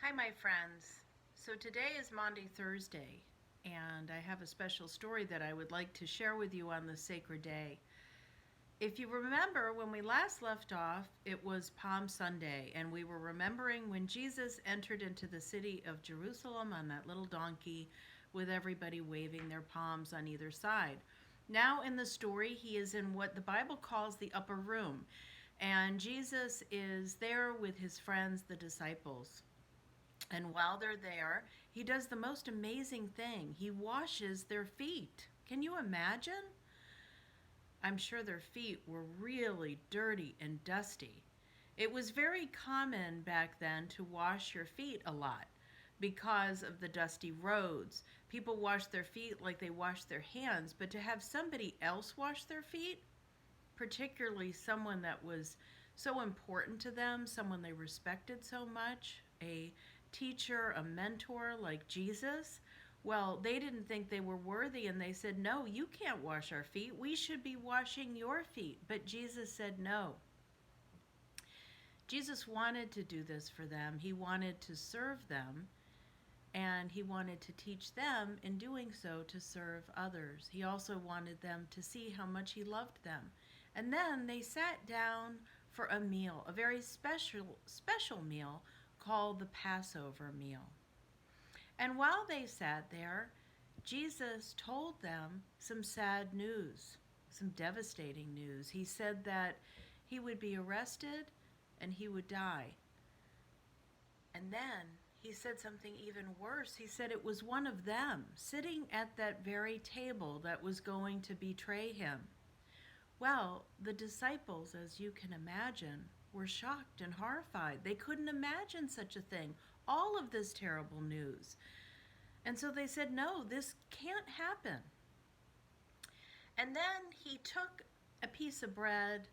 Hi, my friends. So today is Maundy Thursday, and I have a special story that I would like to share with you on this sacred day. If you remember, when we last left off, it was Palm Sunday, and we were remembering when Jesus entered into the city of Jerusalem on that little donkey with everybody waving their palms on either side. Now, in the story, he is in what the Bible calls the upper room, and Jesus is there with his friends, the disciples. And while they're there, he does the most amazing thing. He washes their feet. Can you imagine? I'm sure their feet were really dirty and dusty. It was very common back then to wash your feet a lot because of the dusty roads. People washed their feet like they washed their hands, but to have somebody else wash their feet, particularly someone that was so important to them, someone they respected so much, a teacher, a mentor like Jesus, well, they didn't think they were worthy and they said, "No, you can't wash our feet. We should be washing your feet." But Jesus said no. Jesus wanted to do this for them. He wanted to serve them, and he wanted to teach them in doing so to serve others. He also wanted them to see how much he loved them. And then they sat down for a meal, a very special meal called the Passover meal. And while they sat there, Jesus told them some sad news, some devastating news. He said that he would be arrested and he would die. And then he said something even worse. He said it was one of them sitting at that very table that was going to betray him. Well, the disciples, as you can imagine, were shocked and horrified. They couldn't imagine such a thing, all of this terrible news. And so they said, "No, this can't happen." And then he took a piece of bread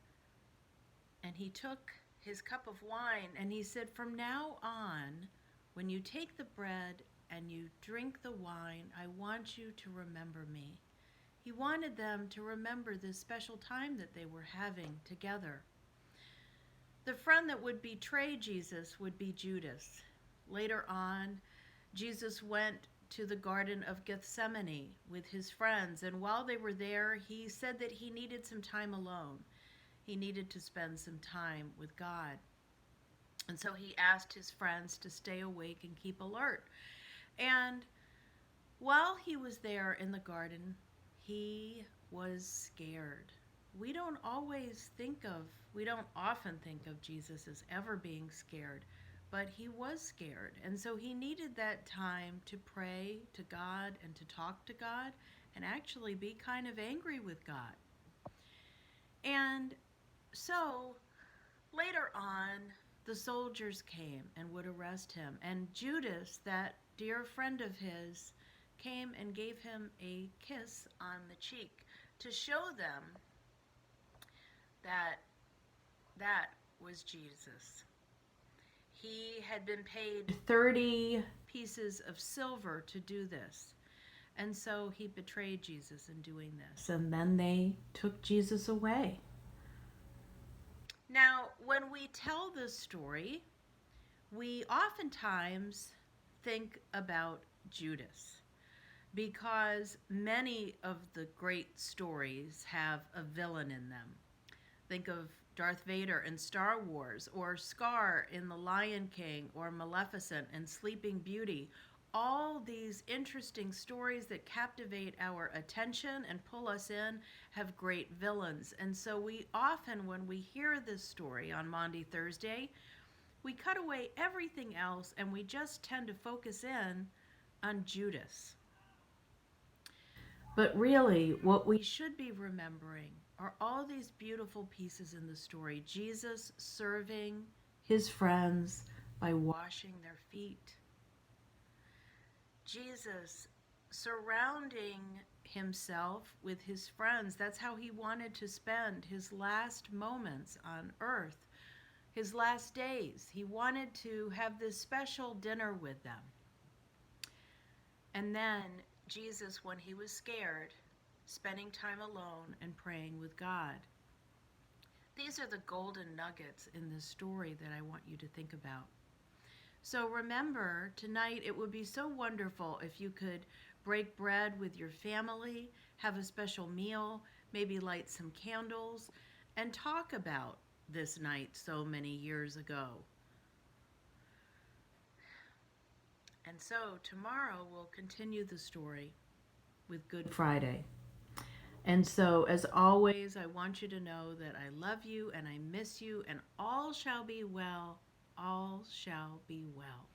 and he took his cup of wine and he said, "From now on, when you take the bread and you drink the wine, I want you to remember me." He wanted them to remember this special time that they were having together. The friend that would betray Jesus would be Judas. Later on, Jesus went to the Garden of Gethsemane with his friends, and while they were there, he said that he needed some time alone. He needed to spend some time with God. And so he asked his friends to stay awake and keep alert. And while he was there in the garden, he was scared. We don't often think of Jesus as ever being scared, but he was scared. And so he needed that time to pray to God and to talk to God and actually be kind of angry with God. And so later on, the soldiers came and would arrest him. And Judas, that dear friend of his, came and gave him a kiss on the cheek to show them that that was Jesus. He had been paid 30 pieces of silver to do this. And so he betrayed Jesus in doing this. And then they took Jesus away. Now, when we tell this story, we oftentimes think about Judas because many of the great stories have a villain in them. Think of Darth Vader in Star Wars, or Scar in The Lion King, or Maleficent in Sleeping Beauty. All these interesting stories that captivate our attention and pull us in have great villains. And so we often, when we hear this story on Maundy Thursday, we cut away everything else and we just tend to focus in on Judas. But really, what we should be remembering are all these beautiful pieces in the story. Jesus serving his friends by washing their feet. Jesus surrounding himself with his friends. That's how he wanted to spend his last moments on earth, his last days. He wanted to have this special dinner with them. And then Jesus, when he was scared, spending time alone and praying with God. These are the golden nuggets in this story that I want you to think about. So remember, tonight it would be so wonderful if you could break bread with your family, have a special meal, maybe light some candles, and talk about this night so many years ago. And so tomorrow we'll continue the story with Good Friday. And so, as always, I want you to know that I love you and I miss you, and all shall be well. All shall be well.